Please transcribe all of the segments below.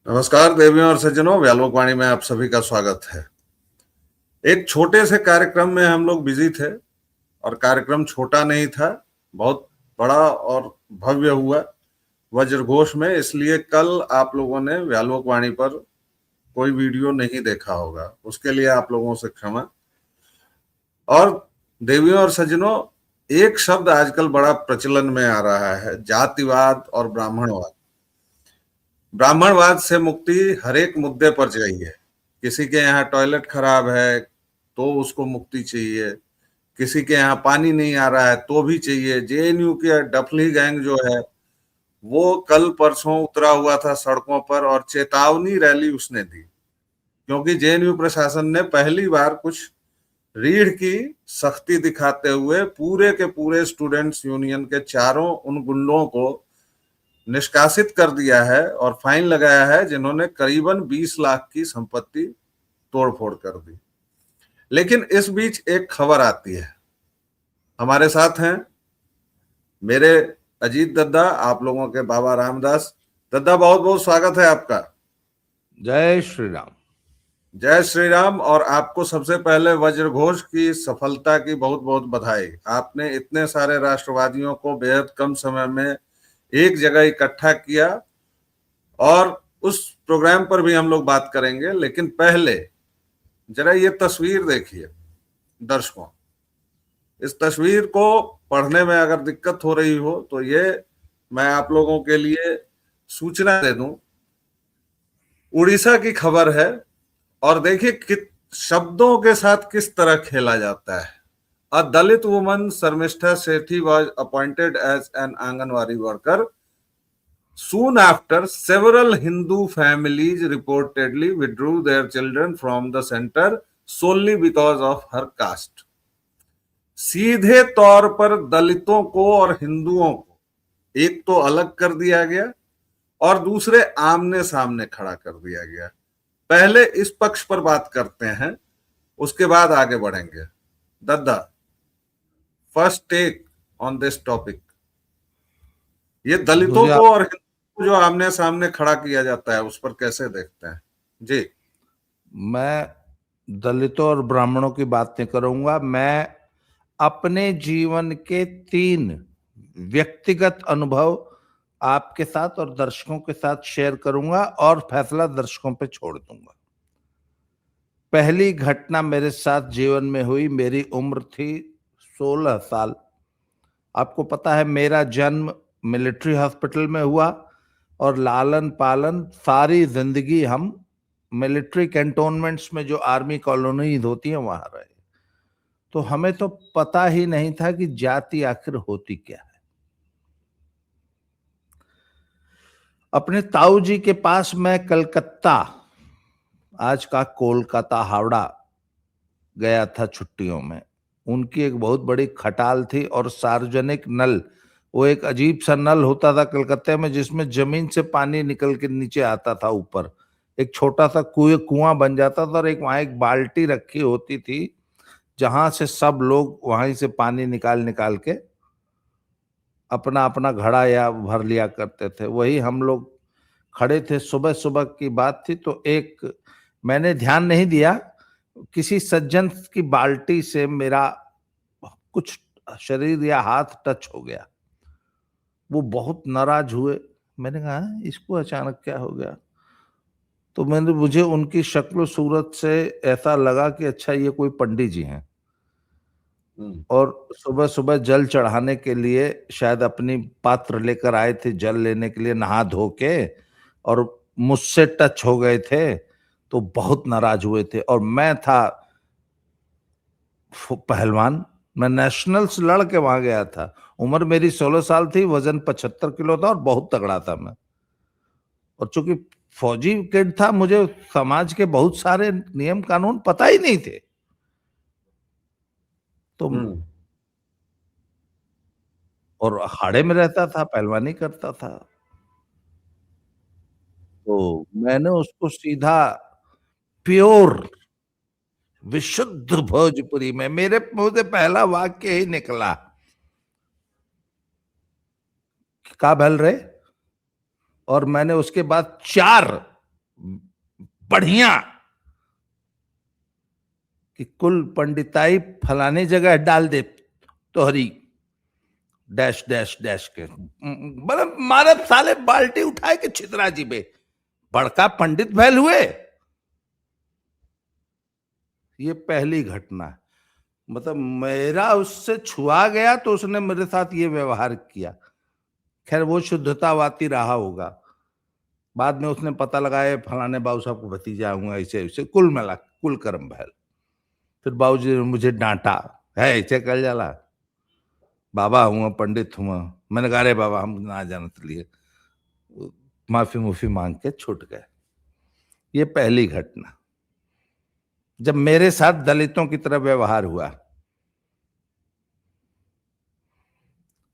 नमस्कार देवियों और सज्जनों, व्यालोक वाणी में आप सभी का स्वागत है। एक छोटे से कार्यक्रम में हम लोग बिजी थे और कार्यक्रम छोटा नहीं था, बहुत बड़ा और भव्य हुआ वज्रघोष में। इसलिए कल आप लोगों ने व्यालोक वाणी पर कोई वीडियो नहीं देखा होगा, उसके लिए आप लोगों से क्षमा। और देवियों और सज्जनों, एक शब्द आजकल बड़ा प्रचलन में आ रहा है, जातिवाद और ब्राह्मणवाद। ब्राह्मणवाद से मुक्ति हर एक मुद्दे पर चाहिए। किसी के यहाँ टॉयलेट खराब है तो उसको मुक्ति चाहिए, किसी के यहाँ पानी नहीं आ रहा है तो भी चाहिए। जेएनयू के डफली गैंग जो है वो कल परसों उतरा हुआ था सड़कों पर और चेतावनी रैली उसने दी, क्योंकि जेएनयू प्रशासन ने पहली बार कुछ रीढ़ की सख्ती दिखाते हुए पूरे के पूरे स्टूडेंट्स यूनियन के चारों उन गुंडों को निष्कासित कर दिया है और फाइन लगाया है जिन्होंने करीबन 20 लाख की संपत्ति तोड़फोड़ कर दी। लेकिन इस बीच एक खबर आती है। हमारे साथ हैं मेरे अजीत दद्दा, आप लोगों के बाबा रामदास। दद्दा, बहुत बहुत स्वागत है आपका। जय श्री राम। जय श्री राम। और आपको सबसे पहले वज्रघोष की सफलता की बहुत बहुत बधाई। आपने इतने सारे राष्ट्रवादियों को बेहद कम समय में एक जगह इकट्ठा किया और उस प्रोग्राम पर भी हम लोग बात करेंगे। लेकिन पहले जरा ये तस्वीर देखिए दर्शकों। इस तस्वीर को पढ़ने में अगर दिक्कत हो रही हो तो ये मैं आप लोगों के लिए सूचना दे दूं। उड़ीसा की खबर है और देखिए कि शब्दों के साथ किस तरह खेला जाता है। A Dalit woman, Sarmishta Sethi, was appointed as an Anganwadi worker. Soon after, several Hindu families reportedly withdrew their children from the center solely because of her caste. सीधे तौर पर दलितों को और हिंदुओं को एक तो अलग कर दिया गया और दूसरे आमने सामने खड़ा कर दिया गया। पहले इस पक्ष पर बात करते हैं, उसके बाद आगे बढ़ेंगे। दद्दा, first take on this topic. ये दलितों को और हिंदुओं को जो आमने सामने खड़ा किया जाता है उस पर कैसे देखते हैं जी? मैं दलितों और ब्राह्मणों की बात नहीं करूंगा। मैं अपने जीवन के 3 व्यक्तिगत अनुभव आपके साथ और दर्शकों के साथ शेयर करूंगा और फैसला दर्शकों पे छोड़ दूंगा। पहली घटना मेरे साथ जीवन में हुई, मेरी उम्र थी 16 साल। आपको पता है मेरा जन्म मिलिट्री हॉस्पिटल में हुआ और लालन पालन सारी जिंदगी हम मिलिट्री कैंटोनमेंट्स में जो आर्मी कॉलोनीज होती हैं वहां रहे। तो हमें तो पता ही नहीं था कि जाति आखिर होती क्या है। अपने ताऊ जी के पास मैं कलकत्ता, आज का कोलकाता, हावड़ा गया था छुट्टियों में। उनकी एक बहुत बड़ी खटाल थी और सार्वजनिक नल, वो एक अजीब सा नल होता था कलकत्ते में जिसमें जमीन से पानी निकल के नीचे आता था ऊपर। एक छोटा सा कुआं बन जाता था और वहां एक बाल्टी रखी होती थी जहां से सब लोग वहीं से पानी निकाल निकाल के अपना अपना घड़ा या भर लिया करते थे। वही हम लोग खड़े थे, सुबह सुबह की बात थी। तो एक, मैंने ध्यान नहीं दिया, किसी सज्जन की बाल्टी से मेरा कुछ शरीर या हाथ टच हो गया। वो बहुत नाराज हुए। मैंने कहा इसको अचानक क्या हो गया? तो मुझे उनकी शक्ल सूरत से ऐसा लगा कि अच्छा ये कोई पंडित जी हैं और सुबह सुबह जल चढ़ाने के लिए शायद अपनी पात्र लेकर आए थे जल लेने के लिए, नहा धो के, और मुझसे टच हो गए थे तो बहुत नाराज हुए थे। और मैं था पहलवान, मैं नेशनल्स लड़ के वहां गया था। उम्र मेरी 16 साल थी, वजन 75 किलो था और बहुत तगड़ा था मैं। और चूंकि फौजी किड था, मुझे समाज के बहुत सारे नियम कानून पता ही नहीं थे। तो और अखाड़े में रहता था, पहलवानी करता था। तो मैंने उसको सीधा प्योर विशुद्ध भोजपुरी में, मेरे मुंह से पहला वाक्य ही निकला, का भल रे। और मैंने उसके बाद 4 बढ़िया कि कुल पंडिताई फलाने जगह डाल दे तोहरी डैश डैश डैश के, मतलब मारे साले बाल्टी उठाए के छितरा जी बे बड़का पंडित भैल हुए। ये पहली घटना है, मतलब मेरा उससे छुआ गया तो उसने मेरे साथ ये व्यवहार किया। खैर वो शुद्धतावाती रहा होगा, बाद में उसने पता लगाया फलाने बाबू साहब को भतीजा हूँ, ऐसे ऐसे कुल मिला कुल कर्म भैल। फिर बाबूजी ने मुझे डांटा, है ऐसे कल जाला बाबा हुआ पंडित हुआ। मैंने कहा अरे बाबा हम ना जानते लिए, माफी मुफी मांग के छूट गए। ये पहली घटना जब मेरे साथ दलितों की तरह व्यवहार हुआ।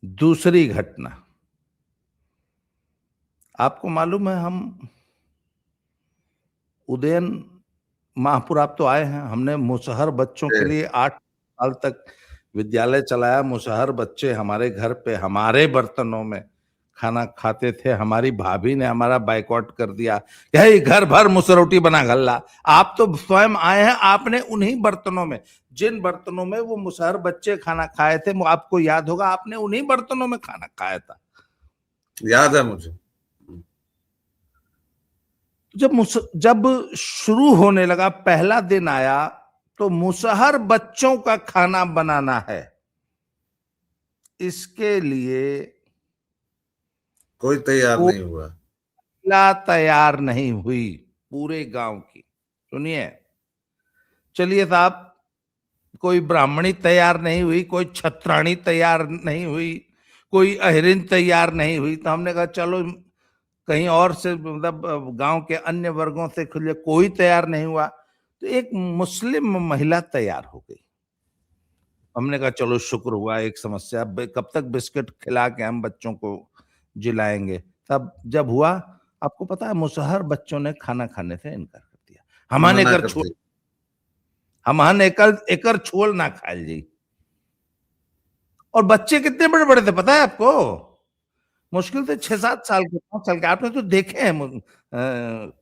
दूसरी घटना, आपको मालूम है हम उदयन महापुर आप तो आए हैं, हमने मुसहर बच्चों के लिए 8 साल तक विद्यालय चलाया। मुसहर बच्चे हमारे घर पे हमारे बर्तनों में खाना खाते थे। हमारी भाभी ने हमारा बाइकआउट कर दिया, यही घर भर मुसरोटी बना घल्ला। आप तो स्वयं आए हैं, आपने उन्हीं बर्तनों में, जिन बर्तनों में वो मुसहर बच्चे खाना खाए थे, वो आपको याद होगा, आपने उन्हीं बर्तनों में खाना खाया था। याद है मुझे। जब शुरू होने लगा, पहला दिन आया तो मुसहर बच्चों का खाना बनाना है, इसके लिए कोई तैयार नहीं हुआ, महिला तैयार नहीं हुई पूरे गांव की। सुनिए, चलिए साहब, कोई ब्राह्मणी तैयार नहीं हुई, कोई छत्राणी तैयार नहीं हुई, कोई अहिरिन तैयार नहीं हुई, तो हमने कहा चलो कहीं और से, मतलब गांव के अन्य वर्गों से खुले, कोई तैयार नहीं हुआ तो एक मुस्लिम महिला तैयार हो गई। हमने कहा चलो शुक्र हुआ, एक समस्या, कब तक बिस्किट खिला के हम बच्चों को जिलाएंगे। तब जब हुआ, आपको पता है मुसहर बच्चों ने खाना खाने से इनकार कर दिया। हमने मना कर कर छोड़, दी। हमने एकर छोल ना खाए जी। और बच्चे कितने बड़े बड़े थे पता है आपको? मुश्किल से 6-7 साल के, 5 साल के। आपने तो देखे हैं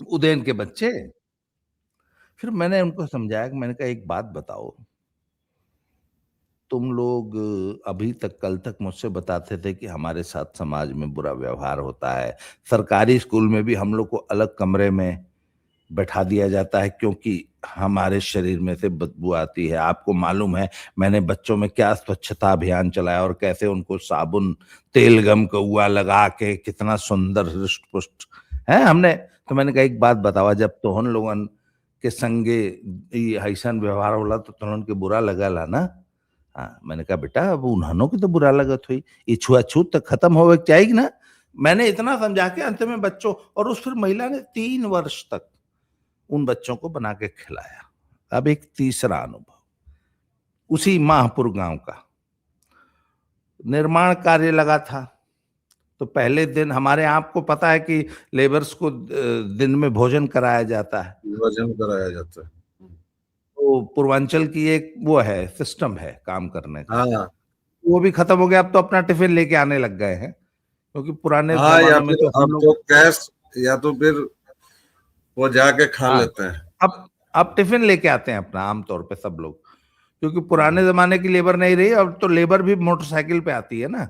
उदयन के बच्चे। फिर मैंने उनको समझाया कि मैंने कहा एक बात बताओ, तुम लोग अभी तक, कल तक मुझसे बताते थे कि हमारे साथ समाज में बुरा व्यवहार होता है, सरकारी स्कूल में भी हम लोग को अलग कमरे में बैठा दिया जाता है क्योंकि हमारे शरीर में से बदबू आती है। आपको मालूम है मैंने बच्चों में क्या स्वच्छता अभियान चलाया और कैसे उनको साबुन तेल गम कौआ लगा के कितना सुंदर हृष्ट पुष्ट है हमने। तो मैंने कहा एक बात बतावा, जब तो उन लोगन के संगे ऐसन व्यवहार होला तो तुम के बुरा लगला ना? हाँ, मैंने कहा बेटा अब उन्होंने की तो बुरा लगत हुई, ये छुआछूत तक खत्म होवे चाहिए ना। मैंने इतना समझा के अंत में बच्चों, और उस फिर महिला ने 3 वर्ष तक उन बच्चों को बना के खिलाया। अब एक तीसरा अनुभव, उसी माहपुर गांव का निर्माण कार्य लगा था। तो पहले दिन हमारे, आपको पता है कि लेबर्स को दिन में भोजन कराया जाता है, भोजन कराया जाता है। तो पूर्वांचल की एक वो है, सिस्टम है काम करने का। हाँ वो भी खत्म हो गया, अब तो अपना टिफिन लेके आने लग गए हैं, क्योंकि पुराने हाँ, या जमानों में फिर तो हम अब लोग, तो कैश, या तो फिर वो जाके खा हाँ, लेते हैं। अब टिफिन लेके आते हैं अपना, आमतौर पे सब लोग, क्योंकि पुराने जमाने की लेबर नहीं रही, अब तो लेबर भी मोटरसाइकिल पे आती है ना।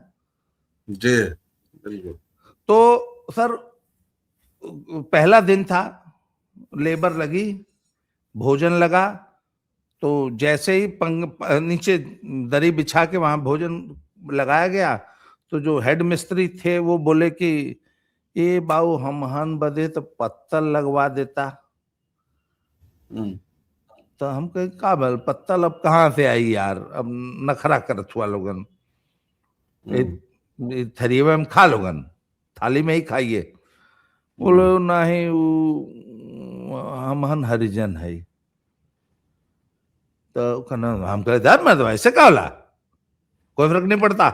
जी बिल्कुल। तो सर पहला दिन था, लेबर लगी, भोजन लगा, तो जैसे ही नीचे दरी बिछा के वहां भोजन लगाया गया, तो जो हेड मिस्त्री थे वो बोले कि ये बाऊ हम हन बदे तो पत्तल लगवा देता। तो हम कहे का बल पत्तल अब कहाँ से आई यार, अब नखरा करत हुआ लोगन, थरिये में खा लोगन, थाली में ही खाइए। बोलो नहीं हम हन हरिजन है। तो कहना हम कहे यार मैं तो ऐसे कहा ला, कोई फर्क नहीं पड़ता,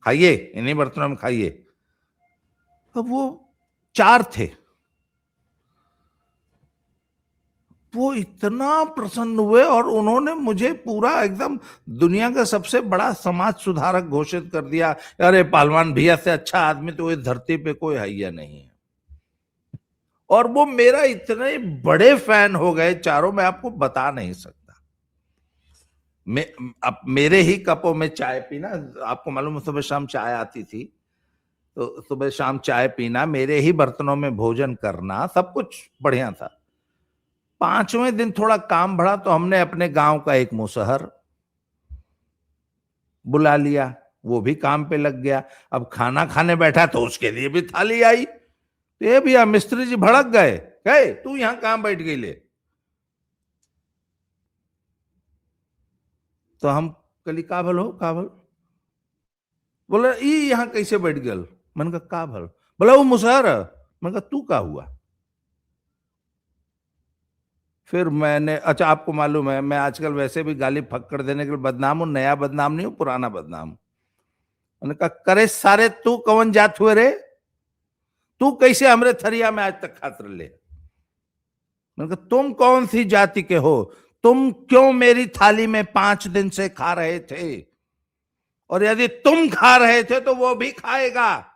खाइए इन्हीं बर्तनों में खाइए। अब वो 4 थे, वो इतना प्रसन्न हुए और उन्होंने मुझे पूरा एकदम दुनिया का सबसे बड़ा समाज सुधारक घोषित कर दिया। अरे पहलवान भैया से अच्छा आदमी तो इस धरती पे कोई है या नहीं है। और वो मेरा इतने बड़े फैन हो गए चारों, मैं आपको बता नहीं सकता। अब मेरे ही कपों में चाय पीना, आपको मालूम है सुबह शाम चाय आती थी, तो सुबह शाम चाय पीना, मेरे ही बर्तनों में भोजन करना, सब कुछ बढ़िया था। 5वें दिन थोड़ा काम बढ़ा तो हमने अपने गांव का एक मुसहर बुला लिया, वो भी काम पे लग गया। अब खाना खाने बैठा तो उसके लिए भी थाली आई। तो ये भैया मिस्त्री जी भड़क गए, कहे तू यहां कहां बैठ गई ले। तो हम कली का भल हो, का भल? बोले ई यहां कैसे बैठ गल? मैंने कहा का भल? बोला वो मुसहर है। मैंने कहा तू का हुआ? फिर मैंने, अच्छा आपको मालूम है मैं आजकल वैसे भी गाली फक्कड़ देने के लिए बदनाम हूं, नया बदनाम नहीं हूं, पुराना बदनाम। मैंने कहा करे सारे तू कौन जात हुए रे? तू कैसे हमरे थरिया में आज तक खातर ले? मैंने कहा तुम कौन सी जाति के हो? तुम क्यों मेरी थाली में 5 दिन से खा रहे थे? और यदि तुम खा रहे थे तो वो भी खाएगा,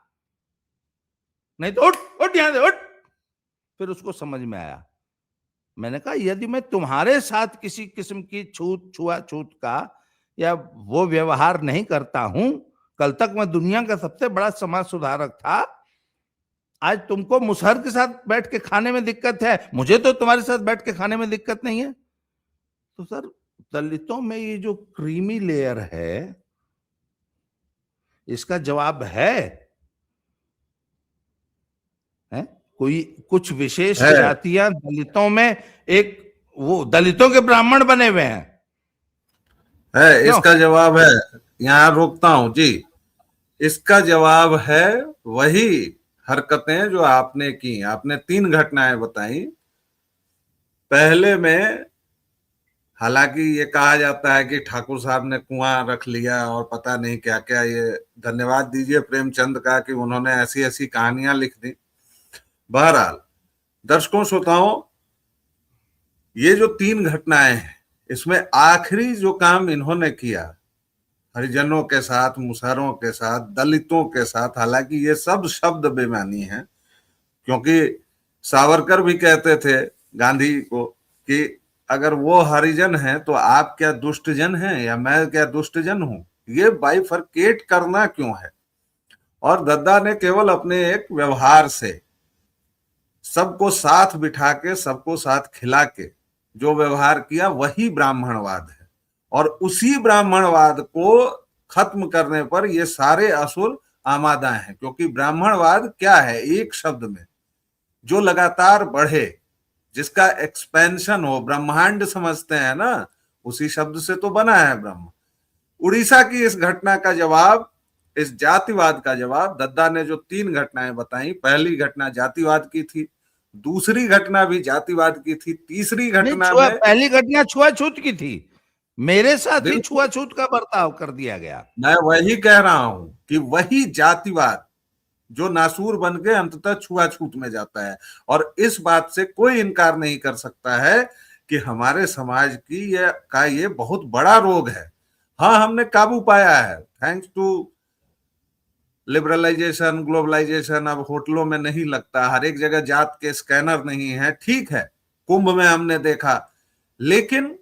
नहीं तो उठ उठ यहां से उठ। फिर उसको समझ में आया। मैंने कहा यदि मैं तुम्हारे साथ किसी किस्म की छुआछूत का या वो व्यवहार नहीं करता हूं, कल तक मैं दुनिया का सबसे बड़ा समाज सुधारक था, आज तुमको मुसहर के साथ बैठ के खाने में दिक्कत है, मुझे तो तुम्हारे साथ बैठ के खाने में दिक्कत नहीं है। तो सर दलितों में ये जो क्रीमी लेयर है, इसका जवाब है? कोई कुछ विशेष है जातियां दलितों में, एक वो दलितों के ब्राह्मण बने हुए हैं। है क्यों? इसका जवाब है, यहाँ रोकता हूं जी। इसका जवाब है वही हरकतें जो आपने की। आपने 3 घटनाएं बताई। पहले में हालांकि ये कहा जाता है कि ठाकुर साहब ने कुआं रख लिया और पता नहीं क्या क्या, ये धन्यवाद दीजिए प्रेमचंद का कि उन्होंने ऐसी ऐसी कहानियां लिख दी। बहरहाल दर्शकों श्रोताओं, ये जो 3 घटनाएं हैं, इसमें आखिरी जो काम इन्होंने किया हरिजनों के साथ, मुसहरों के साथ, दलितों के साथ, हालांकि ये सब शब्द बेमानी है, क्योंकि सावरकर भी कहते थे गांधी को कि अगर वो हरिजन है तो आप क्या दुष्टजन हैं या मैं क्या दुष्टजन हूं? ये बाइफरकेट करना क्यों है? और दद्दा ने केवल अपने एक व्यवहार से सबको साथ बिठा के, सबको साथ खिला के जो व्यवहार किया, वही ब्राह्मणवाद है। और उसी ब्राह्मणवाद को खत्म करने पर ये सारे असुर आमादा हैं, क्योंकि ब्राह्मणवाद क्या है? एक शब्द में जो लगातार बढ़े, जिसका एक्सपेंशन हो, ब्रह्मांड समझते हैं ना, उसी शब्द से तो बना है ब्रह्म। उड़ीसा की इस घटना का जवाब, इस जातिवाद का जवाब दद्दा ने जो 3 घटनाएं बताई, पहली घटना जातिवाद की थी, दूसरी घटना भी जातिवाद की थी, तीसरी नहीं, घटना में पहली घटना छुआछूत की थी, मेरे साथ ही बिल्कुल, छुआछूत का बर्ताव कर दिया गया। मैं वही कह रहा हूं कि वही जातिवाद जो नासूर बन के अंततः छुआछूत में जाता है। और इस बात से कोई इनकार नहीं कर सकता है कि हमारे समाज की ये बहुत बड़ा रोग है। हाँ, हमने काबू पाया है थैंक्स टू लिबरलाइजेशन, ग्लोबलाइजेशन। अब होटलों में नहीं लगता, हर एक जगह जात के स्कैनर नहीं है, ठीक है, कुंभ में हमने देखा, लेकिन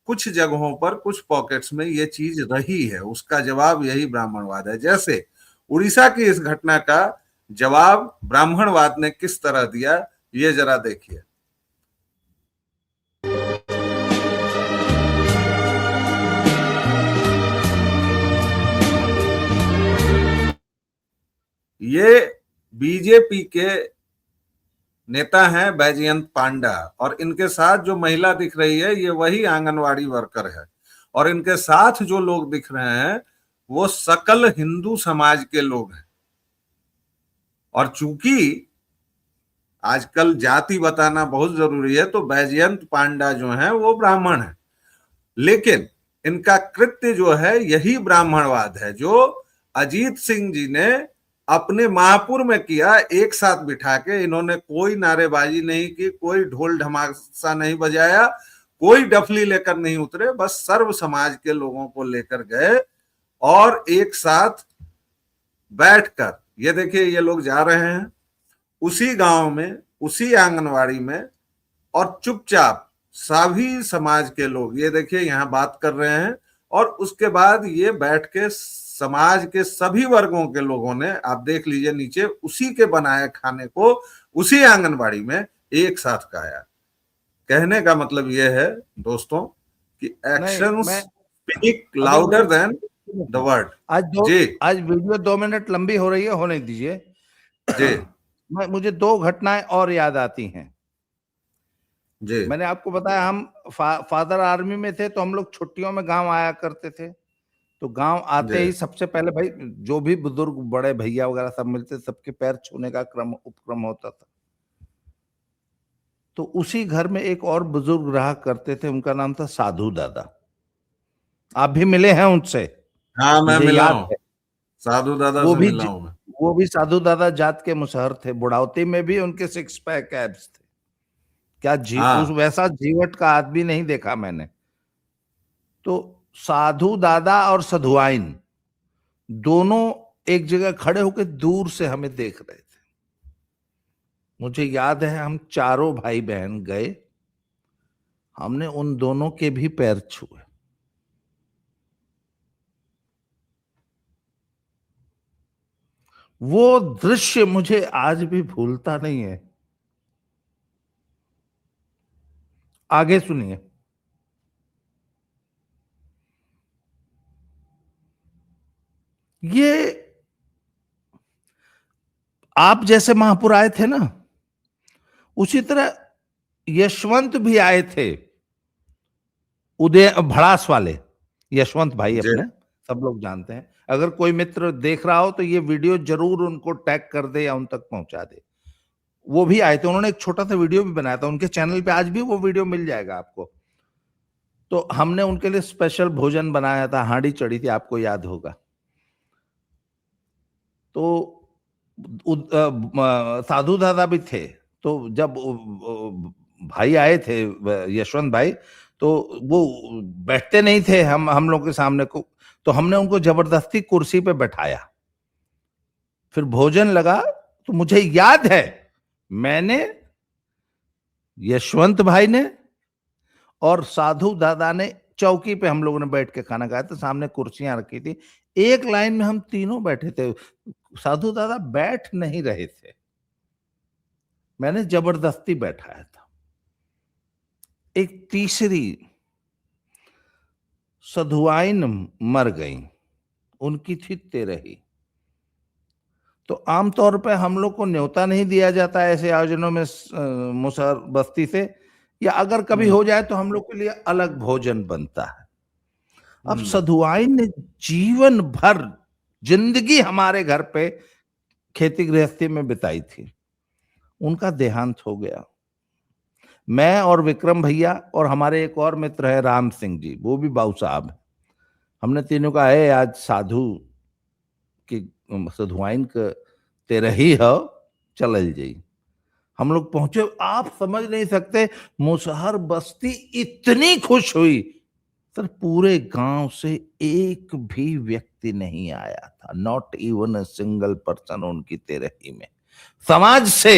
कुछ जगहों पर, कुछ पॉकेट्स में ये चीज रही है। उसका जवाब यही ब्राह्मणवाद है। जैसे उड़ीसा की इस घटना का जवाब ब्राह्मणवाद ने किस तरह दिया, ये जरा देखिए। ये बीजेपी के नेता हैं बैजयंत पांडा, और इनके साथ जो महिला दिख रही है ये वही आंगनवाड़ी वर्कर है। और इनके साथ जो लोग दिख रहे हैं वो सकल हिंदू समाज के लोग हैं। और चूंकि आजकल जाति बताना बहुत जरूरी है, तो बैजयंत पांडा जो है वो ब्राह्मण है, लेकिन इनका कृत्य जो है यही ब्राह्मणवाद है, जो अजीत सिंह जी ने अपने महापुर में किया। एक साथ बिठा के इन्होंने कोई नारेबाजी नहीं की, कोई ढोल ढमासा नहीं बजाया, कोई डफली लेकर नहीं उतरे, बस सर्व समाज के लोगों को लेकर गए और एक साथ बैठकर, ये देखिए ये लोग जा रहे हैं उसी गांव में, उसी आंगनवाड़ी में, और चुपचाप सभी समाज के लोग, ये देखिए यहाँ बात कर रहे हैं, और उसके बाद ये बैठ के समाज के सभी वर्गों के लोगों ने, आप देख लीजिए नीचे, उसी के बनाए खाने को उसी आंगनबाड़ी में एक साथ खाया। कहने का मतलब ये है दोस्तों कि नहीं, एक्शंस मैं स्पीक अभी लाउडर मुझे देन द वर्ड। जी आज वीडियो 2 मिनट लंबी हो रही है, होने दीजिए। जी मुझे 2 घटनाएं और याद आती हैं। जी मैंने आपको बताया हम फादर आर्मी में थे, तो हम लोग छुट्टियों में गांव आया करते थे। तो गांव आते जी ही सबसे पहले भाई जो भी बुजुर्ग बड़े भैया वगैरह सब मिलते, सबके पैर छूने का उपक्रम होता था। तो उसी घर में एक और बुजुर्ग रहा करते थे, उनका नाम था साधु दादा। आप भी मिले हैं उनसे, हाँ, मैं मुझे मिला याद हूँ, है। साधु दादा वो से भी मिला हूँ मैं। वो भी साधु दादा जात के मुसहर थे। बुढ़ावती में भी उनके 6 पैक एब्स थे। क्या उस हाँ वैसा जीवट का आदमी नहीं देखा मैंने। तो साधु दादा और सधुआइन दोनों एक जगह खड़े होकर दूर से हमें देख रहे थे। मुझे याद है हम चारों भाई बहन गए, हमने उन दोनों के भी पैर छुए। वो दृश्य मुझे आज भी भूलता नहीं है। आगे सुनिए। ये आप जैसे महापुर आए थे ना, उसी तरह यशवंत भी आए थे, उदय भड़ास वाले यशवंत भाई जी अपने, सब लोग जानते हैं। अगर कोई मित्र देख रहा हो तो ये वीडियो जरूर उनको टैग कर दे या उन तक पहुंचा दे। वो भी आए थे, उन्होंने एक छोटा सा वीडियो भी बनाया था, उनके चैनल पे आज भी वो वीडियो मिल जाएगा आपको। तो हमने उनके लिए स्पेशल भोजन बनाया था, हांडी चढ़ी थी, आपको याद होगा। तो साधु दादा भी थे। तो जब भाई आए थे, यशवंत भाई, तो वो बैठते नहीं थे हम लोग के सामने को। तो हमने उनको जबरदस्ती कुर्सी पे बैठाया, फिर भोजन लगा। तो मुझे याद है मैंने, यशवंत भाई ने और साधु दादा ने चौकी पे हम लोगों ने बैठ के खाना खाया था। सामने कुर्सियां रखी थी, एक लाइन में हम तीनों बैठे थे। साधु दादा बैठ नहीं रहे थे, मैंने जबरदस्ती बैठाया था। एक तीसरी सधुआइन मर गई, उनकी थी तेरही। तो आमतौर पे हम लोग को न्योता नहीं दिया जाता है ऐसे आयोजनों में, मुसहर बस्ती से, या अगर कभी हम्म हो जाए तो हम लोग के लिए अलग भोजन बनता है। अब हम्म सधुआइन ने जीवन भर जिंदगी हमारे घर पे खेती गृहस्थी में बिताई थी। उनका देहांत हो गया। मैं और विक्रम भैया और हमारे एक और मित्र है राम सिंह जी, वो भी बाबू साहब हैं। हमने तीनों कहा है आज साधु की सधुआइन के तेरे ही हो, चल जाई। हम लोग पहुंचे, आप समझ नहीं सकते, मुसहर बस्ती इतनी खुश हुई। सर पूरे गांव से एक भी व्यक्ति नहीं आया था, not even a single person उनकी तेरही में। समाज से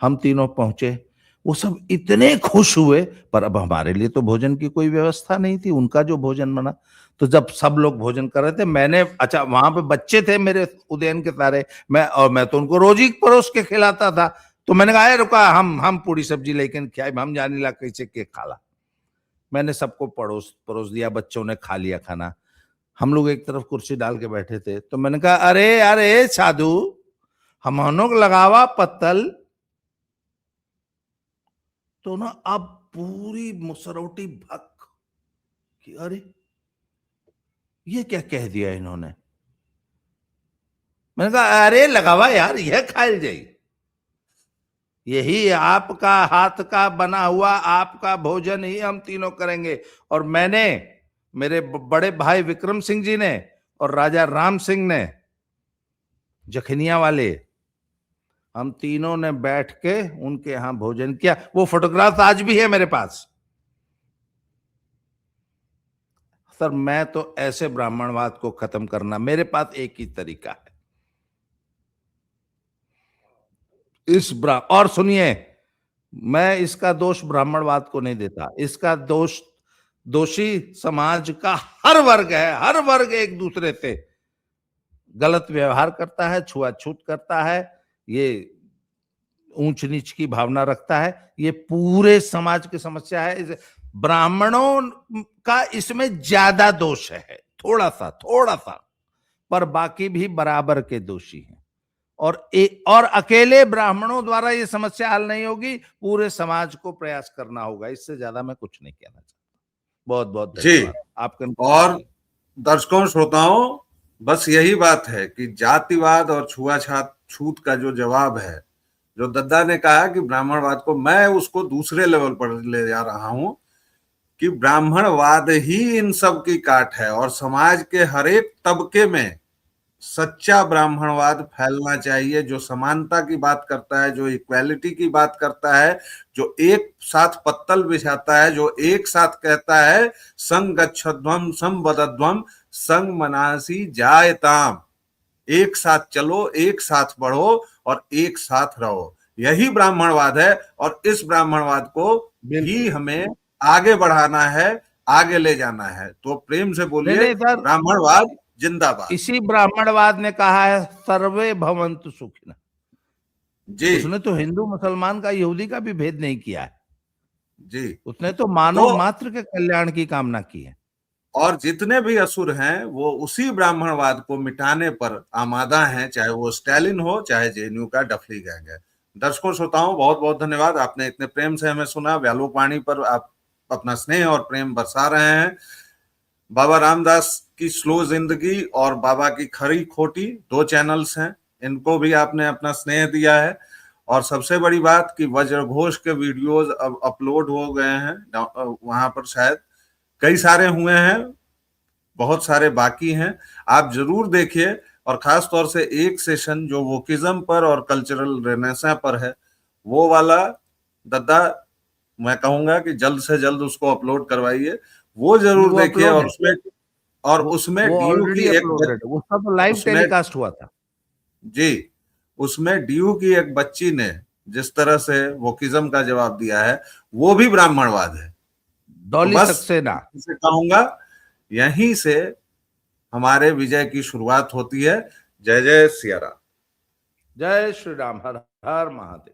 हम तीनों पहुंचे, वो सब इतने खुश हुए। पर अब हमारे लिए तो भोजन की कोई व्यवस्था नहीं थी, उनका जो भोजन बना। तो जब सब लोग भोजन कर रहे थे, मैंने, अच्छा वहां पे बच्चे थे मेरे उदयन के सारे, मैं तो उनको रोज ही परोस के खिलाता था। तो मैंने कहा रुका, हम पूरी सब्जी लेकिन क्या हम जाने ला कैसे के खाला। मैंने सबको परोस परोस दिया, बच्चों ने खा लिया खाना। हम लोग एक तरफ कुर्सी डाल के बैठे थे। तो मैंने कहा अरे अरे साधु, हम लगावा पत्तल। तो ना अब पूरी मुसरौटी भक कि अरे ये क्या कह दिया इन्होंने। मैंने कहा अरे लगावा यार, यह खायल जाई, यही आपका हाथ का बना हुआ आपका भोजन ही हम तीनों करेंगे। और मैंने, मेरे बड़े भाई विक्रम सिंह जी ने और राजा राम सिंह ने, जखनिया वाले, हम तीनों ने बैठ के उनके यहां भोजन किया। वो फोटोग्राफ आज भी है मेरे पास। सर मैं तो ऐसे ब्राह्मणवाद को खत्म करना, मेरे पास एक ही तरीका है, और सुनिए, मैं इसका दोष ब्राह्मणवाद को नहीं देता, इसका दोषी समाज का हर वर्ग है। हर वर्ग एक दूसरे से गलत व्यवहार करता है, छुआछूत करता है, ये ऊंच नीच की भावना रखता है। ये पूरे समाज की समस्या है। ब्राह्मणों का इसमें ज्यादा दोष है, थोड़ा सा, पर बाकी भी बराबर के दोषी हैं। और अकेले ब्राह्मणों द्वारा ये समस्या हल नहीं होगी, पूरे समाज को प्रयास करना होगा। इससे ज्यादा मैं कुछ नहीं कहना चाहता। बहुत बहुत धन्यवाद आपका। और दर्शकों श्रोताओं, बस यही बात है कि जातिवाद और छूत का जो जवाब है, जो दद्दा ने कहा कि ब्राह्मणवाद को, मैं उसको दूसरे लेवल पर ले जा रहा हूं कि ब्राह्मणवाद ही इन सब की काट है और समाज के हर एक तबके में सच्चा ब्राह्मणवाद फैलना चाहिए, जो समानता की बात करता है, जो इक्वालिटी की बात करता है, जो एक साथ पत्तल बिछाता है, जो एक साथ कहता है संग गच्छध्वम संवदध्वम संग मनासी जायताम, एक साथ चलो, एक साथ बढ़ो और एक साथ रहो। यही ब्राह्मणवाद है और इस ब्राह्मणवाद को भी हमें आगे बढ़ाना है, आगे ले जाना है। तो प्रेम से बोलिए, ब्राह्मणवाद जिंदाबाद। इसी ब्राह्मणवाद ने कहा है सर्वे भवन्तु सुखिनः। जी, उसने तो हिंदू मुसलमान का, यहूदी का भी भेद नहीं किया है जी, उसने तो मानव मात्र के कल्याण की कामना की है। और जितने भी असुर हैं वो उसी ब्राह्मणवाद को मिटाने पर आमादा हैं, चाहे वो स्टालिन हो, चाहे जेएनयू का डफली गैंग है। दर्शकों श्रोताओं, बहुत बहुत धन्यवाद, आपने इतने प्रेम से हमें सुना। व्यालोकवाणी पर आप अपना स्नेह और प्रेम बरसा रहे हैं। बाबा रामदास की स्लो जिंदगी और बाबा की खरी खोटी 2 चैनल्स हैं, इनको भी आपने अपना स्नेह दिया है। और सबसे बड़ी बात कि वज्रघोष के वीडियोस अब अपलोड हो गए हैं, वहां पर शायद कई सारे हुए हैं, बहुत सारे बाकी हैं, आप जरूर देखिए। और खास तौर से एक सेशन जो वोकिज्म पर और कल्चरल रेनेसां पर है, वो वाला दद्दा मैं कहूंगा कि जल्द से जल्द उसको अपलोड करवाइए, वो जरूर देखिए। और उसमें डीयू की एक, उसका तो लाइव टेलीकास्ट हुआ था जी, उसमें डीयू की एक बच्ची ने जिस तरह से वोकिज्म का जवाब दिया है, वो भी ब्राह्मणवाद है। डॉली तो सक्सेना से कहूंगा, यहीं से हमारे विजय की शुरुआत होती है। जय जय सिया राम। जय श्री राम। हर हर महादेव।